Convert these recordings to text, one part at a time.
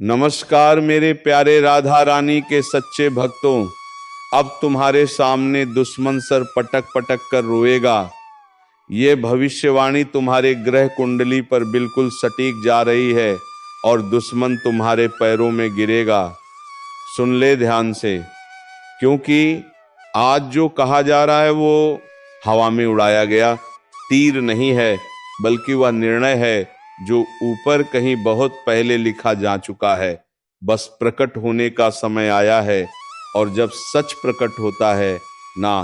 नमस्कार मेरे प्यारे राधा रानी के सच्चे भक्तों। अब तुम्हारे सामने दुश्मन सर पटक पटक कर रोएगा। ये भविष्यवाणी तुम्हारे ग्रह कुंडली पर बिल्कुल सटीक जा रही है और दुश्मन तुम्हारे पैरों में गिरेगा। सुन ले ध्यान से, क्योंकि आज जो कहा जा रहा है वो हवा में उड़ाया गया तीर नहीं है, बल्कि वह निर्णय है जो ऊपर कहीं बहुत पहले लिखा जा चुका है। बस प्रकट होने का समय आया है, और जब सच प्रकट होता है ना,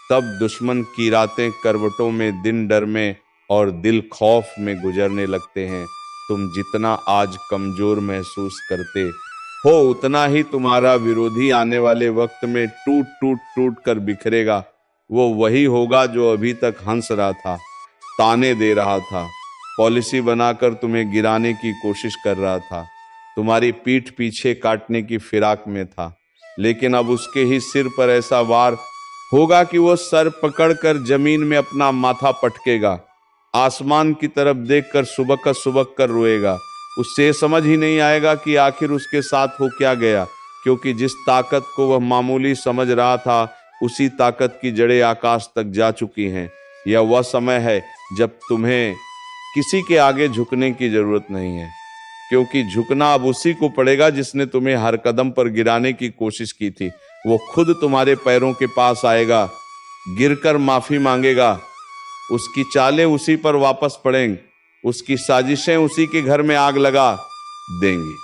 तब दुश्मन की रातें करवटों में, दिन डर में और दिल खौफ में गुजरने लगते हैं। तुम जितना आज कमजोर महसूस करते हो, उतना ही तुम्हारा विरोधी आने वाले वक्त में टूट टूट टूट कर बिखरेगा। वो वही होगा जो अभी तक हंस रहा था, ताने दे रहा था, पॉलिसी बनाकर तुम्हें गिराने की कोशिश कर रहा था, तुम्हारी पीठ पीछे काटने की फिराक में था। लेकिन अब उसके ही सिर पर ऐसा वार होगा कि वो सर पकड़कर जमीन में अपना माथा पटकेगा, आसमान की तरफ देखकर सुबक कर रोएगा। उससे समझ ही नहीं आएगा कि आखिर उसके साथ हो क्या गया, क्योंकि जिस ताकत को वह मामूली समझ रहा था, उसी ताकत की जड़ें आकाश तक जा चुकी हैं। यह वह समय है जब तुम्हें किसी के आगे झुकने की जरूरत नहीं है, क्योंकि झुकना अब उसी को पड़ेगा जिसने तुम्हें हर कदम पर गिराने की कोशिश की थी। वो खुद तुम्हारे पैरों के पास आएगा, गिरकर माफी मांगेगा। उसकी चालें उसी पर वापस पड़ेंगी, उसकी साजिशें उसी के घर में आग लगा देंगी,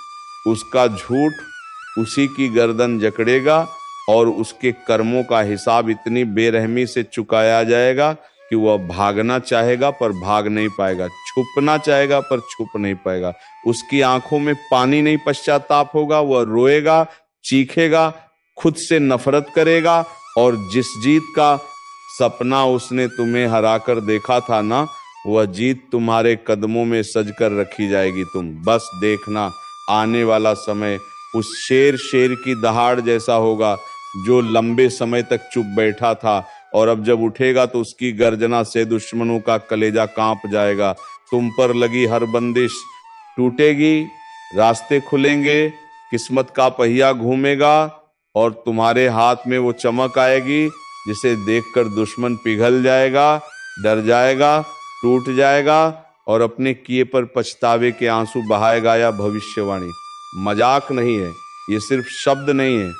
उसका झूठ उसी की गर्दन जकड़ेगा, और उसके कर्मों का हिसाब इतनी बेरहमी से चुकाया जाएगा कि वह भागना चाहेगा पर भाग नहीं पाएगा, छुपना चाहेगा पर छुप नहीं पाएगा। उसकी आंखों में पानी नहीं पश्चाताप होगा, वह रोएगा, चीखेगा, खुद से नफरत करेगा, और जिस जीत का सपना उसने तुम्हें हराकर देखा था ना, वह जीत तुम्हारे कदमों में सजकर रखी जाएगी। तुम बस देखना, आने वाला समय उस शेर की दहाड़ जैसा होगा जो लंबे समय तक चुप बैठा था, और अब जब उठेगा तो उसकी गर्जना से दुश्मनों का कलेजा कांप जाएगा। तुम पर लगी हर बंदिश टूटेगी, रास्ते खुलेंगे, किस्मत का पहिया घूमेगा, और तुम्हारे हाथ में वो चमक आएगी जिसे देखकर दुश्मन पिघल जाएगा, डर जाएगा, टूट जाएगा, और अपने किए पर पछतावे के आंसू बहाएगा। या भविष्यवाणी मजाक नहीं है, ये सिर्फ शब्द नहीं है,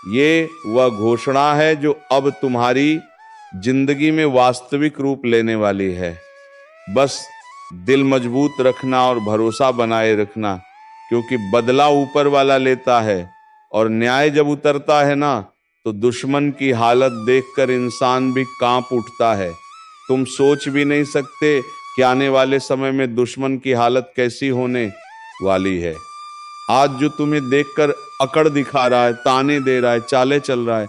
ये वह घोषणा है जो अब तुम्हारी जिंदगी में वास्तविक रूप लेने वाली है। बस दिल मजबूत रखना और भरोसा बनाए रखना, क्योंकि बदला ऊपर वाला लेता है, और न्याय जब उतरता है ना, तो दुश्मन की हालत देखकर इंसान भी कांप उठता है। तुम सोच भी नहीं सकते कि आने वाले समय में दुश्मन की हालत कैसी होने वाली है। आज जो तुम्हें देखकर अकड़ दिखा रहा है, ताने दे रहा है, चाले चल रहा है,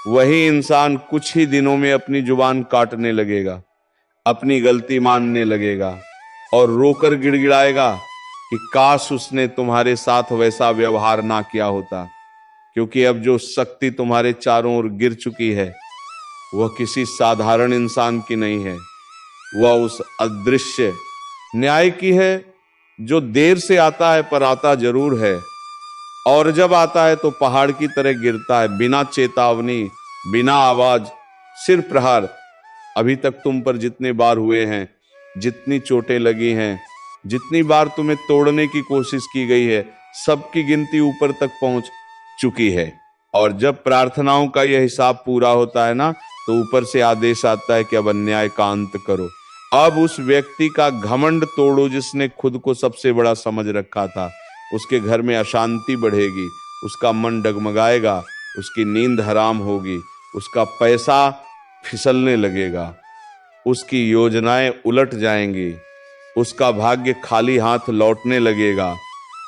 वही इंसान कुछ ही दिनों में अपनी जुबान काटने लगेगा, अपनी गलती मानने लगेगा, और रोकर गिड़गिड़ाएगा कि काश उसने तुम्हारे साथ वैसा व्यवहार ना किया होता। क्योंकि अब जो शक्ति तुम्हारे चारों ओर गिर चुकी है, वह किसी साधारण इंसान की नहीं है, वह उस अदृश्य न्याय की है, जो देर से आता है पर आता जरूर है, और जब आता है तो पहाड़ की तरह गिरता है, बिना चेतावनी, बिना आवाज, सिर्फ प्रहार। अभी तक तुम पर जितने बार हुए हैं, जितनी चोटें लगी हैं, जितनी बार तुम्हें तोड़ने की कोशिश की गई है, सबकी गिनती ऊपर तक पहुंच चुकी है। और जब प्रार्थनाओं का यह हिसाब पूरा होता है ना, तो ऊपर से आदेश आता है कि अब अन्याय का अंत करो। अब उस व्यक्ति का घमंड तोड़ो जिसने खुद को सबसे बड़ा समझ रखा था। उसके घर में अशांति बढ़ेगी, उसका मन डगमगाएगा, उसकी नींद हराम होगी, उसका पैसा फिसलने लगेगा, उसकी योजनाएं उलट जाएंगी, उसका भाग्य खाली हाथ लौटने लगेगा,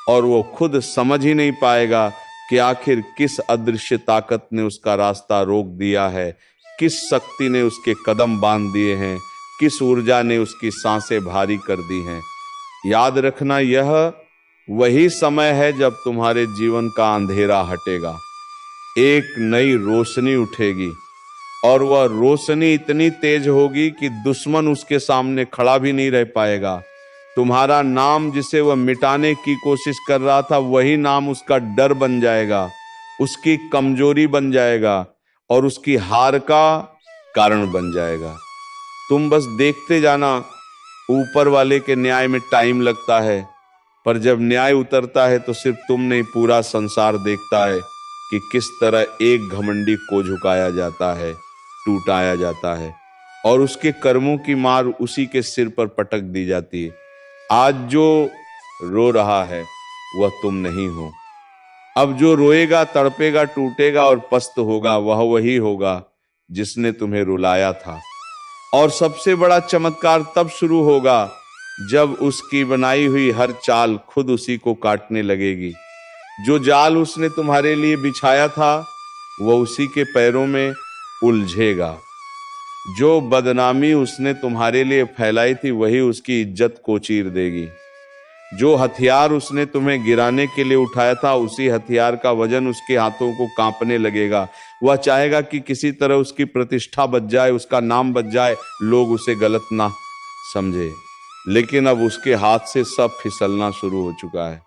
और वो खुद समझ ही नहीं पाएगा कि आखिर किस अदृश्य ताकत ने उसका रास्ता रोक दिया है, किस शक्ति ने उसके कदम बांध दिए हैं, किस ऊर्जा ने उसकी सांसें भारी कर दी हैं। याद रखना, यह वही समय है जब तुम्हारे जीवन का अंधेरा हटेगा, एक नई रोशनी उठेगी, और वह रोशनी इतनी तेज होगी कि दुश्मन उसके सामने खड़ा भी नहीं रह पाएगा। तुम्हारा नाम जिसे वह मिटाने की कोशिश कर रहा था, वही नाम उसका डर बन जाएगा, उसकी कमजोरी बन जाएगा और उसकी हार का कारण बन जाएगा। तुम बस देखते जाना। ऊपर वाले के न्याय में टाइम लगता है, पर जब न्याय उतरता है तो सिर्फ तुम नहीं, पूरा संसार देखता है कि किस तरह एक घमंडी को झुकाया जाता है, टूटाया जाता है और उसके कर्मों की मार उसी के सिर पर पटक दी जाती है। आज जो रो रहा है वह तुम नहीं हो। अब जो रोएगा, तड़पेगा, टूटेगा और पस्त होगा, वह वही होगा जिसने तुम्हें रुलाया था। और सबसे बड़ा चमत्कार तब शुरू होगा जब उसकी बनाई हुई हर चाल खुद उसी को काटने लगेगी। जो जाल उसने तुम्हारे लिए बिछाया था वह उसी के पैरों में उलझेगा। जो बदनामी उसने तुम्हारे लिए फैलाई थी वही उसकी इज्जत को चीर देगी। जो हथियार उसने तुम्हें गिराने के लिए उठाया था, उसी हथियार का वजन उसके हाथों को कांपने लगेगा। वह चाहेगा कि किसी तरह उसकी प्रतिष्ठा बच जाए, उसका नाम बच जाए, लोग उसे गलत ना समझे। लेकिन अब उसके हाथ से सब फिसलना शुरू हो चुका है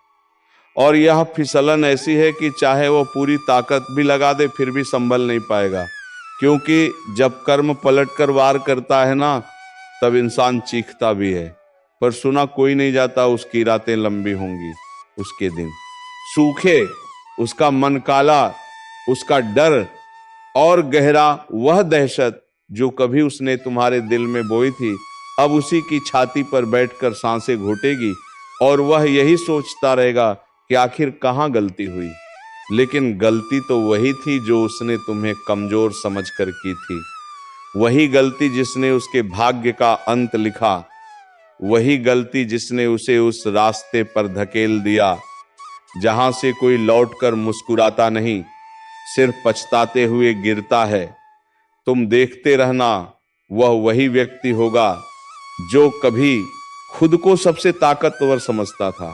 और यह फिसलन ऐसी है कि चाहे वो पूरी ताकत भी लगा दे फिर भी संभल नहीं पाएगा। क्योंकि जब कर्म पलटकर वार करता है ना, तब इंसान चीखता भी है, पर सुना कोई नहीं जाता। उसकी रातें लंबी होंगी, उसके दिन सूखे, उसका मन काला, उसका डर और गहरा वह दहशत जो कभी उसने तुम्हारे दिल में बोई थी, अब उसी की छाती पर बैठकर सांसें घोटेगी और वह यही सोचता रहेगा कि आखिर कहाँ गलती हुई। लेकिन गलती तो वही थी जो उसने तुम्हें कमजोर समझकर की थी, वही गलती जिसने उसके भाग्य का अंत लिखा, वही गलती जिसने उसे उस रास्ते पर धकेल दिया जहां से कोई लौटकर मुस्कुराता नहीं, सिर्फ पछताते हुए गिरता है। तुम देखते रहना, वह वही व्यक्ति होगा जो कभी खुद को सबसे ताकतवर समझता था,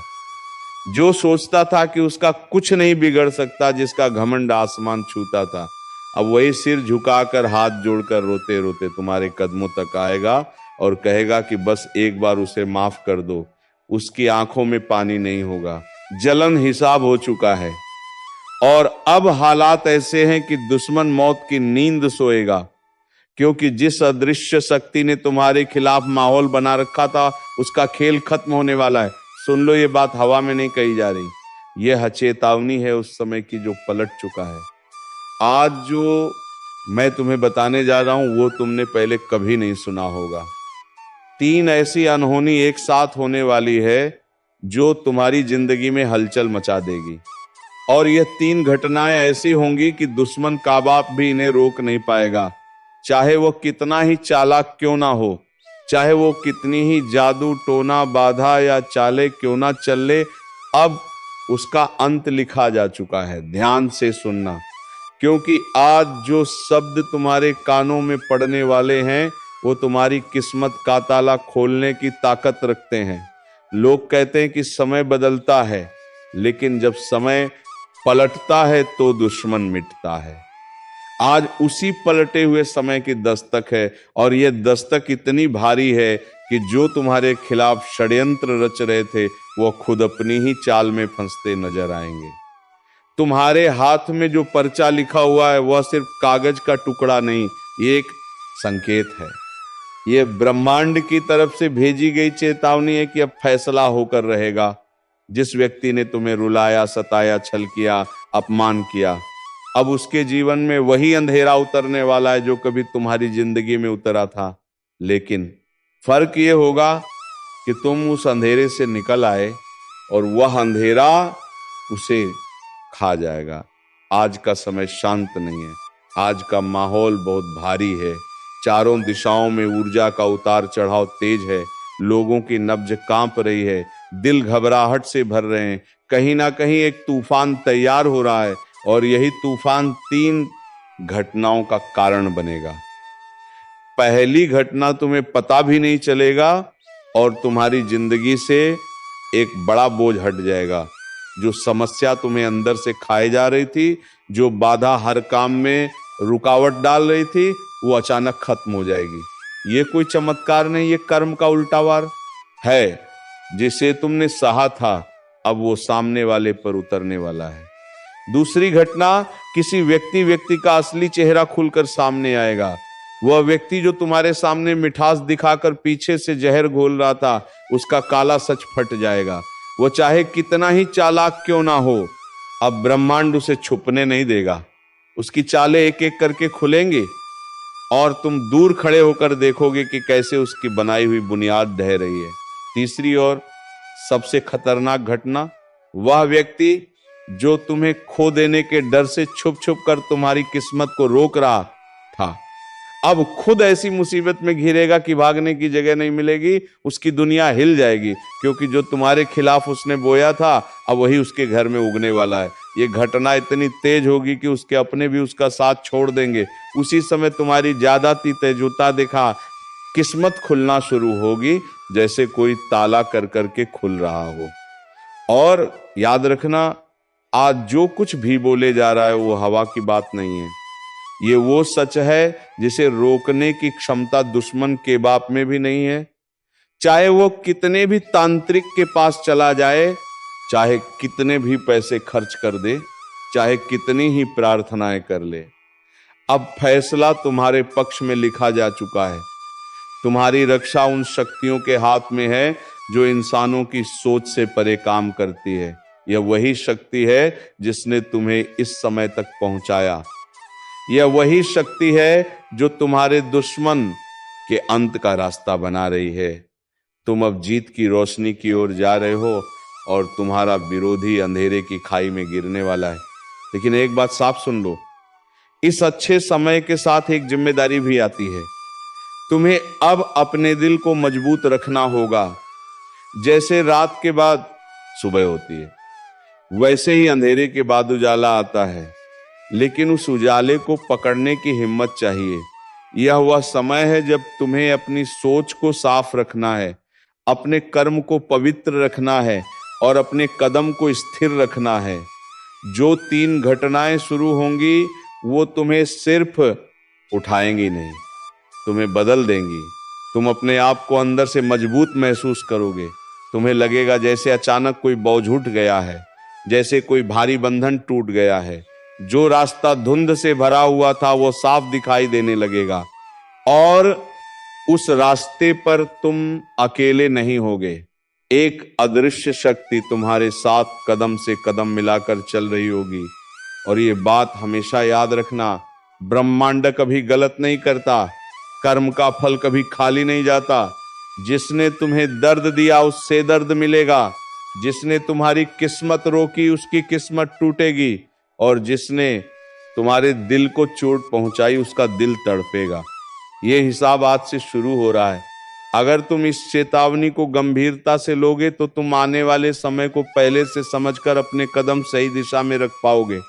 जो सोचता था कि उसका कुछ नहीं बिगड़ सकता, जिसका घमंड आसमान छूता था। अब वही सिर झुकाकर हाथ जोड़कर रोते रोते तुम्हारे कदमों तक आएगा और कहेगा कि बस एक बार उसे माफ कर दो। उसकी आंखों में पानी नहीं होगा, जलन हिसाब हो चुका है और अब हालात ऐसे हैं कि दुश्मन मौत की नींद सोएगा। क्योंकि जिस अदृश्य शक्ति ने तुम्हारे खिलाफ माहौल बना रखा था, उसका खेल खत्म होने वाला है। सुन लो, ये बात हवा में नहीं कही जा रही, यह चेतावनी है उस समय की जो पलट चुका है। आज जो मैं तुम्हें बताने जा रहा हूं वो तुमने पहले कभी नहीं सुना होगा। 3 ऐसी अनहोनी एक साथ होने वाली है जो तुम्हारी जिंदगी में हलचल मचा देगी और ये 3 घटनाएं ऐसी होंगी कि दुश्मन काबाब भी इन्हें रोक नहीं पाएगा। चाहे वो कितना ही चालाक क्यों ना हो, चाहे वो कितनी ही जादू टोना बाधा या चाले क्यों ना चले, अब उसका अंत लिखा जा चुका है। ध्यान से सुनना, क्योंकि आज जो शब्द तुम्हारे कानों में पड़ने वाले हैं वो तुम्हारी किस्मत का ताला खोलने की ताकत रखते हैं। लोग कहते हैं कि समय बदलता है, लेकिन जब समय पलटता है तो दुश्मन मिटता है। आज उसी पलटे हुए समय की दस्तक है और यह दस्तक इतनी भारी है कि जो तुम्हारे खिलाफ षड्यंत्र रच रहे थे वो खुद अपनी ही चाल में फंसते नजर आएंगे। तुम्हारे हाथ में जो पर्चा लिखा हुआ है वह सिर्फ कागज का टुकड़ा नहीं, ये एक संकेत है। ये ब्रह्मांड की तरफ से भेजी गई चेतावनी है कि अब फैसला होकर रहेगा। जिस व्यक्ति ने तुम्हें रुलाया, सताया, छल किया, अपमान किया, अब उसके जीवन में वही अंधेरा उतरने वाला है जो कभी तुम्हारी जिंदगी में उतरा था। लेकिन फर्क ये होगा कि तुम उस अंधेरे से निकल आए और वह अंधेरा उसे खा जाएगा। आज का समय शांत नहीं है, आज का माहौल बहुत भारी है। चारों दिशाओं में ऊर्जा का उतार चढ़ाव तेज है, लोगों की नब्ज कांप रही है, दिल घबराहट से भर रहे हैं। कहीं ना कहीं एक तूफान तैयार हो रहा है और यही तूफान 3 घटनाओं का कारण बनेगा। पहली घटना तुम्हें पता भी नहीं चलेगा और तुम्हारी जिंदगी से एक बड़ा बोझ हट जाएगा। जो समस्या तुम्हें अंदर से खाए जा रही थी, जो बाधा हर काम में रुकावट डाल रही थी, वो अचानक खत्म हो जाएगी। ये कोई चमत्कार नहीं, ये कर्म का उल्टा वार है। जिसे तुमने सहा था अब वो सामने वाले पर उतरने वाला है। दूसरी घटना, किसी व्यक्ति का असली चेहरा खुलकर सामने आएगा। वह व्यक्ति जो तुम्हारे सामने मिठास दिखाकर पीछे से जहर घोल रहा था, उसका काला सच फट जाएगा। वो चाहे कितना ही चालाक क्यों ना हो, अब ब्रह्मांड उसे छुपने नहीं देगा। उसकी चालें एक एक करके खुलेंगी और तुम दूर खड़े होकर देखोगे कि कैसे उसकी बनाई हुई बुनियाद ढह रही है। तीसरी और सबसे खतरनाक घटना, वह व्यक्ति जो तुम्हें खो देने के डर से छुप छुप कर तुम्हारी किस्मत को रोक रहा था, अब खुद ऐसी मुसीबत में घिरेगा कि भागने की जगह नहीं मिलेगी। उसकी दुनिया हिल जाएगी, क्योंकि जो तुम्हारे खिलाफ उसने बोया था अब वही उसके घर में उगने वाला है। ये घटना इतनी तेज होगी कि उसके अपने भी उसका साथ छोड़ देंगे। उसी समय तुम्हारी ज्यादाती तेजुता दिखा किस्मत खुलना शुरू होगी, जैसे कोई ताला कर करके खुल रहा हो। और याद रखना, आज जो कुछ भी बोले जा रहा है वो हवा की बात नहीं है। ये वो सच है जिसे रोकने की क्षमता दुश्मन के बाप में भी नहीं है। चाहे वो कितने भी तांत्रिक के पास चला जाए, चाहे कितने भी पैसे खर्च कर दे, चाहे कितनी ही प्रार्थनाएं कर ले, अब फैसला तुम्हारे पक्ष में लिखा जा चुका है। तुम्हारी रक्षा उन शक्तियों के हाथ में है जो इंसानों की सोच से परे काम करती है। यह वही शक्ति है जिसने तुम्हें इस समय तक पहुंचाया। यह वही शक्ति है जो तुम्हारे दुश्मन के अंत का रास्ता बना रही है। तुम अब जीत की रोशनी की ओर जा रहे हो और तुम्हारा विरोधी अंधेरे की खाई में गिरने वाला है। लेकिन एक बात साफ सुन लो, इस अच्छे समय के साथ एक जिम्मेदारी भी आती है। तुम्हें अब अपने दिल को मजबूत रखना होगा। जैसे रात के बाद सुबह होती है, वैसे ही अंधेरे के बाद उजाला आता है, लेकिन उस उजाले को पकड़ने की हिम्मत चाहिए। यह वह समय है जब तुम्हें अपनी सोच को साफ रखना है, अपने कर्म को पवित्र रखना है और अपने कदम को स्थिर रखना है। जो 3 घटनाएं शुरू होंगी वो तुम्हें सिर्फ उठाएंगी नहीं, तुम्हें बदल देंगी। तुम अपने आप को अंदर से मजबूत महसूस करोगे। तुम्हें लगेगा जैसे अचानक कोई बोझ उठ गया है, जैसे कोई भारी बंधन टूट गया है। जो रास्ता धुंध से भरा हुआ था वो साफ दिखाई देने लगेगा और उस रास्ते पर तुम अकेले नहीं होगे। एक अदृश्य शक्ति तुम्हारे साथ कदम से कदम मिलाकर चल रही होगी। और ये बात हमेशा याद रखना, ब्रह्मांड कभी गलत नहीं करता, कर्म का फल कभी खाली नहीं जाता। जिसने तुम्हें दर्द दिया उससे दर्द मिलेगा, जिसने तुम्हारी किस्मत रोकी उसकी किस्मत टूटेगी, और जिसने तुम्हारे दिल को चोट पहुंचाई उसका दिल तड़पेगा। ये हिसाब आज से शुरू हो रहा है। अगर तुम इस चेतावनी को गंभीरता से लोगे तो तुम आने वाले समय को पहले से समझकर अपने कदम सही दिशा में रख पाओगे।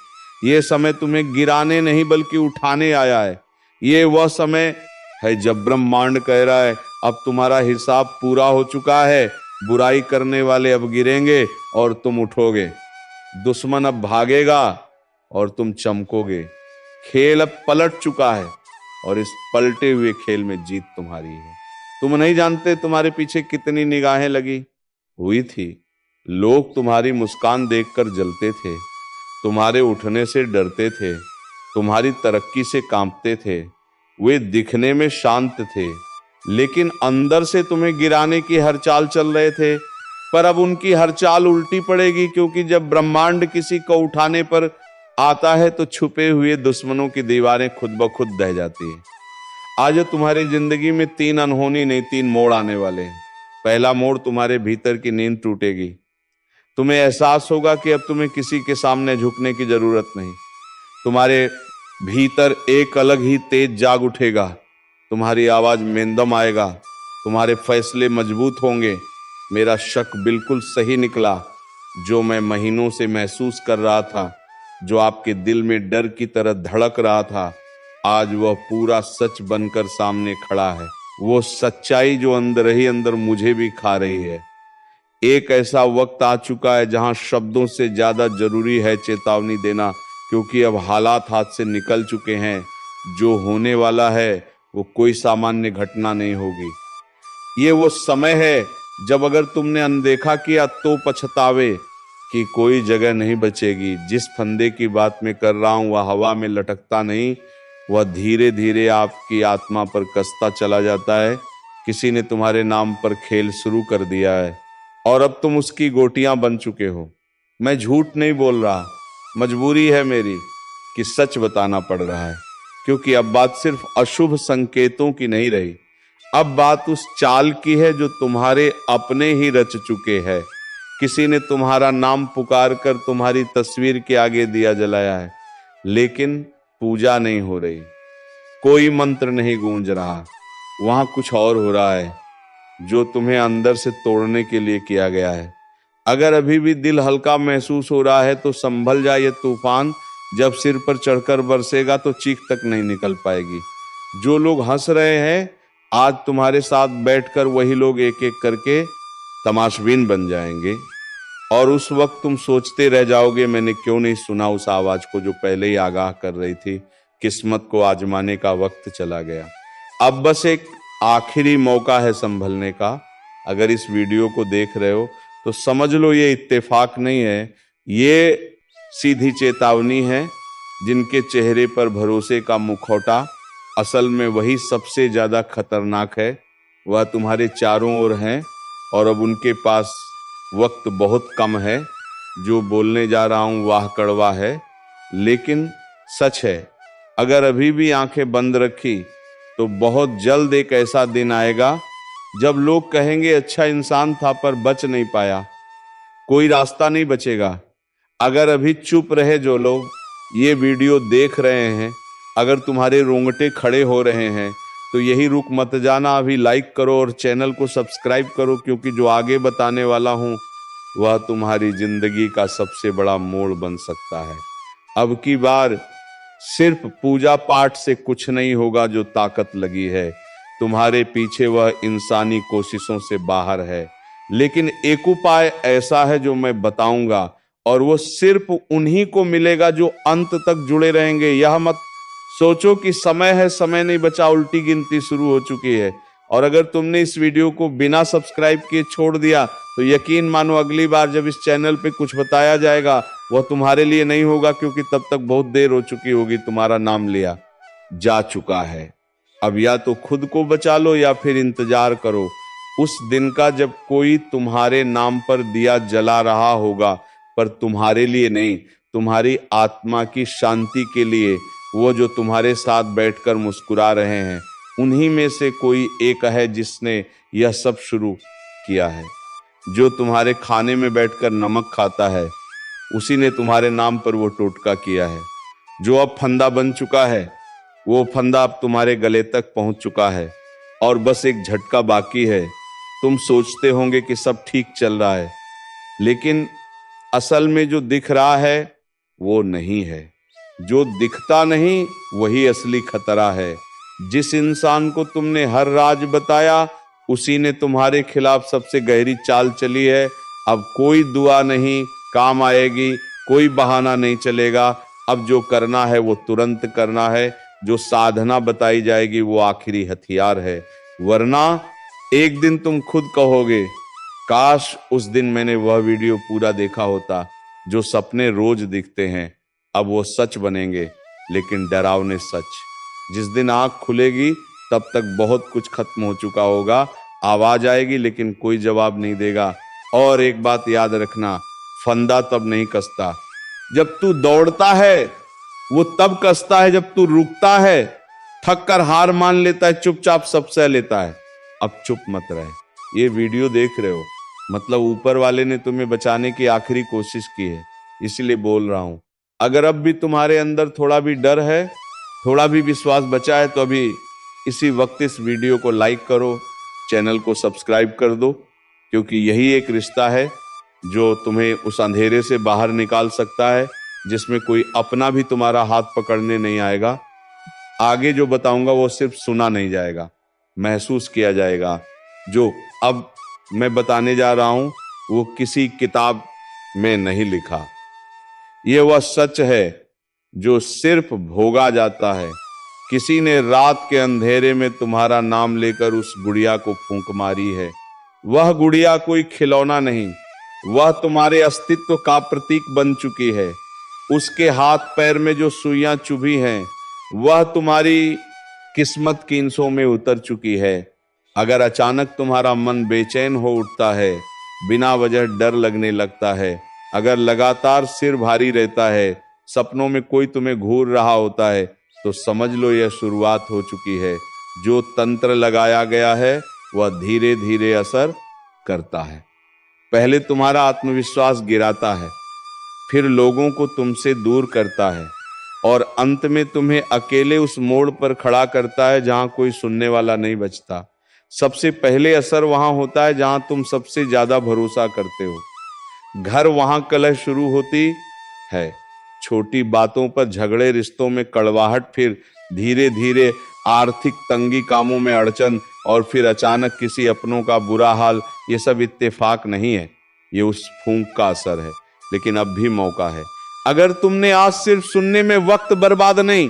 ये समय तुम्हें गिराने नहीं बल्कि उठाने आया है। ये वह समय है जब ब्रह्मांड कह रहा है अब तुम्हारा हिसाब पूरा हो चुका है। बुराई करने वाले अब गिरेंगे और तुम उठोगे। दुश्मन अब भागेगा और तुम चमकोगे। खेल अब पलट चुका है और इस पलटे हुए खेल में जीत तुम्हारी है। तुम नहीं जानते तुम्हारे पीछे कितनी निगाहें लगी हुई थी। लोग तुम्हारी मुस्कान देखकर जलते थे, तुम्हारे उठने से डरते थे, तुम्हारी तरक्की से कांपते थे। वे दिखने में शांत थे, लेकिन अंदर से तुम्हें गिराने की हर चाल चल रहे थे। पर अब उनकी हर चाल उल्टी पड़ेगी, क्योंकि जब ब्रह्मांड किसी को उठाने पर आता है तो छुपे हुए दुश्मनों की दीवारें खुद ब खुद ढह जाती हैं। आज तुम्हारी जिंदगी में 3 अनहोनी नहीं 3 मोड़ आने वाले हैं। पहला मोड़, तुम्हारे भीतर की नींद टूटेगी। तुम्हें एहसास होगा कि अब तुम्हें किसी के सामने झुकने की जरूरत नहीं। तुम्हारे भीतर एक अलग ही तेज जाग उठेगा। तुम्हारी आवाज में दम आएगा, तुम्हारे फैसले मजबूत होंगे। मेरा शक बिल्कुल सही निकला। जो मैं महीनों से महसूस कर रहा था, जो आपके दिल में डर की तरह धड़क रहा था, आज वह पूरा सच बनकर सामने खड़ा है। वो सच्चाई जो अंदर ही अंदर मुझे भी खा रही है। एक ऐसा वक्त आ चुका है जहां शब्दों से ज्यादा जरूरी है चेतावनी देना, क्योंकि अब हालात हाथ से निकल चुके हैं। जो होने वाला है वो कोई सामान्य घटना नहीं होगी। ये वो समय है जब अगर तुमने अनदेखा किया तो पछतावे कि कोई जगह नहीं बचेगी। जिस फंदे की बात मैं कर रहा हूं वह हवा में लटकता नहीं, वह धीरे धीरे आपकी आत्मा पर कसता चला जाता है। किसी ने तुम्हारे नाम पर खेल शुरू कर दिया है और अब तुम उसकी गोटियां बन चुके हो। मैं झूठ नहीं बोल रहा, मजबूरी है मेरी कि सच बताना पड़ रहा है, क्योंकि अब बात सिर्फ अशुभ संकेतों की नहीं रही, अब बात उस चाल की है जो तुम्हारे अपने ही रच चुके हैं। किसी ने तुम्हारा नाम पुकार कर तुम्हारी तस्वीर के आगे दिया जलाया है, लेकिन पूजा नहीं हो रही, कोई मंत्र नहीं गूंज रहा, वहां कुछ और हो रहा है जो तुम्हें अंदर से तोड़ने के लिए किया गया है। अगर अभी भी दिल हल्का महसूस हो रहा है तो संभल जा, ये तूफान जब सिर पर चढ़कर बरसेगा तो चीख तक नहीं निकल पाएगी। जो लोग हंस रहे हैं आज तुम्हारे साथ बैठकर वही लोग एक एक करके तमाशबीन बन जाएंगे, और उस वक्त तुम सोचते रह जाओगे मैंने क्यों नहीं सुना उस आवाज को जो पहले ही आगाह कर रही थी। किस्मत को आजमाने का वक्त चला गया। अब बस एक आखिरी मौका है संभलने का। अगर इस वीडियो को देख रहे हो तो समझ लो ये इत्तेफाक नहीं है, ये सीधी चेतावनी है। जिनके चेहरे पर भरोसे का मुखौटा असल में वही सबसे ज्यादा खतरनाक है, वह तुम्हारे चारों ओर हैं और अब उनके पास वक्त बहुत कम है। जो बोलने जा रहा हूं वाह कड़वा है, लेकिन सच है। अगर अभी भी आंखें बंद रखी तो बहुत जल्द एक ऐसा दिन आएगा जब लोग कहेंगे अच्छा इंसान था पर बच नहीं पाया, कोई रास्ता नहीं बचेगा। अगर अभी चुप रहे जो लोग ये वीडियो देख रहे हैं, अगर तुम्हारे रोंगटे खड़े हो रहे हैं तो यही रुक मत जाना, अभी लाइक करो और चैनल को सब्सक्राइब करो, क्योंकि जो आगे बताने वाला हूं वह तुम्हारी जिंदगी का सबसे बड़ा मोड़ बन सकता है। अब की बार सिर्फ पूजा पाठ से कुछ नहीं होगा, जो ताकत लगी है तुम्हारे पीछे वह इंसानी कोशिशों से बाहर है। लेकिन एक उपाय ऐसा है जो मैं बताऊंगा और वो सिर्फ उन्हीं को मिलेगा जो अंत तक जुड़े रहेंगे। यह मत सोचो कि समय है, समय नहीं बचा, उल्टी गिनती शुरू हो चुकी है। और अगर तुमने इस वीडियो को बिना सब्सक्राइब किए छोड़ दिया तो यकीन मानो अगली बार जब इस चैनल पे कुछ बताया जाएगा वह तुम्हारे लिए नहीं होगा, क्योंकि तब तक बहुत देर हो चुकी होगी, तुम्हारा नाम लिया जा चुका है। अब या तो खुद को बचा लो या फिर इंतजार करो उस दिन का जब कोई तुम्हारे नाम पर दिया जला रहा होगा, पर तुम्हारे लिए नहीं, तुम्हारी आत्मा की शांति के लिए। वो जो तुम्हारे साथ बैठकर मुस्कुरा रहे हैं उन्हीं में से कोई एक है जिसने यह सब शुरू किया है। जो तुम्हारे खाने में बैठकर नमक खाता है उसी ने तुम्हारे नाम पर वो टोटका किया है। जो अब फंदा बन चुका है वो फंदा अब तुम्हारे गले तक पहुंच चुका है और बस एक झटका बाकी है। तुम सोचते होंगे कि सब ठीक चल रहा है, लेकिन असल में जो दिख रहा है वो नहीं है। जो दिखता नहीं वही असली खतरा है। जिस इंसान को तुमने हर राज बताया उसी ने तुम्हारे खिलाफ सबसे गहरी चाल चली है। अब कोई दुआ नहीं काम आएगी, कोई बहाना नहीं चलेगा। अब जो करना है वो तुरंत करना है। जो साधना बताई जाएगी वो आखिरी हथियार है, वरना एक दिन तुम खुद कहोगे काश उस दिन मैंने वह वीडियो पूरा देखा होता। जो सपने रोज दिखते हैं अब वो सच बनेंगे, लेकिन डरावने सच। जिस दिन आंख खुलेगी तब तक बहुत कुछ खत्म हो चुका होगा। आवाज आएगी लेकिन कोई जवाब नहीं देगा। और एक बात याद रखना, फंदा तब नहीं कसता जब तू दौड़ता है, वो तब कसता है जब तू रुकता है, थक कर हार मान लेता है, चुपचाप सब सह लेता है। अब चुप मत रहे। ये वीडियो देख रहे हो मतलब ऊपर वाले ने तुम्हें बचाने की आखिरी कोशिश की है, इसलिए बोल रहा हूं। अगर अब भी तुम्हारे अंदर थोड़ा भी डर है, थोड़ा भी विश्वास बचा है, तो अभी इसी वक्त इस वीडियो को लाइक करो, चैनल को सब्सक्राइब कर दो, क्योंकि यही एक रिश्ता है जो तुम्हें उस अंधेरे से बाहर निकाल सकता है जिसमें कोई अपना भी तुम्हारा हाथ पकड़ने नहीं आएगा। आगे जो बताऊंगा वो सिर्फ सुना नहीं जाएगा, महसूस किया जाएगा। जो अब मैं बताने जा रहा हूं वो किसी किताब में नहीं लिखा। ये वह सच है जो सिर्फ भोगा जाता है। किसी ने रात के अंधेरे में तुम्हारा नाम लेकर उस गुड़िया को फूंक मारी है। वह गुड़िया कोई खिलौना नहीं, वह तुम्हारे अस्तित्व का प्रतीक बन चुकी है। उसके हाथ पैर में जो सुइयां चुभी हैं, वह तुम्हारी किस्मत की इंसों में उतर चुकी है। अगर अचानक तुम्हारा मन बेचैन हो उठता है, बिना वजह डर लगने लगता है, अगर लगातार सिर भारी रहता है, सपनों में कोई तुम्हें घूर रहा होता है, तो समझ लो यह शुरुआत हो चुकी है। जो तंत्र लगाया गया है वह धीरे धीरे असर करता है। पहले तुम्हारा आत्मविश्वास गिराता है, फिर लोगों को तुमसे दूर करता है, और अंत में तुम्हें अकेले उस मोड़ पर खड़ा करता है जहां कोई सुनने वाला नहीं बचता। सबसे पहले असर वहां होता है जहां तुम सबसे ज्यादा भरोसा करते हो। घर वहां कलह शुरू होती है, छोटी बातों पर झगड़े, रिश्तों में कड़वाहट, फिर धीरे धीरे आर्थिक तंगी, कामों में अड़चन, और फिर अचानक किसी अपनों का बुरा हाल। ये सब इत्तेफाक नहीं है, ये उस फूंक का असर है। लेकिन अब भी मौका है। अगर तुमने आज सिर्फ सुनने में वक्त बर्बाद नहीं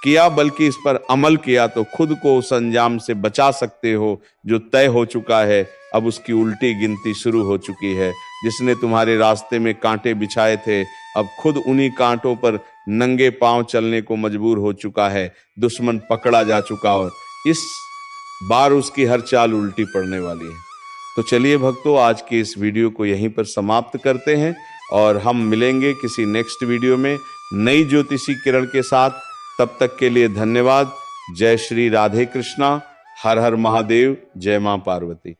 किया बल्कि इस पर अमल किया, तो खुद को उस अंजाम से बचा सकते हो जो तय हो चुका है। अब उसकी उल्टी गिनती शुरू हो चुकी है। जिसने तुम्हारे रास्ते में कांटे बिछाए थे, अब खुद उन्हीं कांटों पर नंगे पांव चलने को मजबूर हो चुका है। दुश्मन पकड़ा जा चुका, और इस बार उसकी हर चाल उल्टी पड़ने वाली है। तो चलिए भक्तों, आज के इस वीडियो को यहीं पर समाप्त करते हैं, और हम मिलेंगे किसी नेक्स्ट वीडियो में नई ज्योतिषी किरण के साथ। तब तक के लिए धन्यवाद। जय श्री राधे कृष्णा। हर हर महादेव। जय मां पार्वती।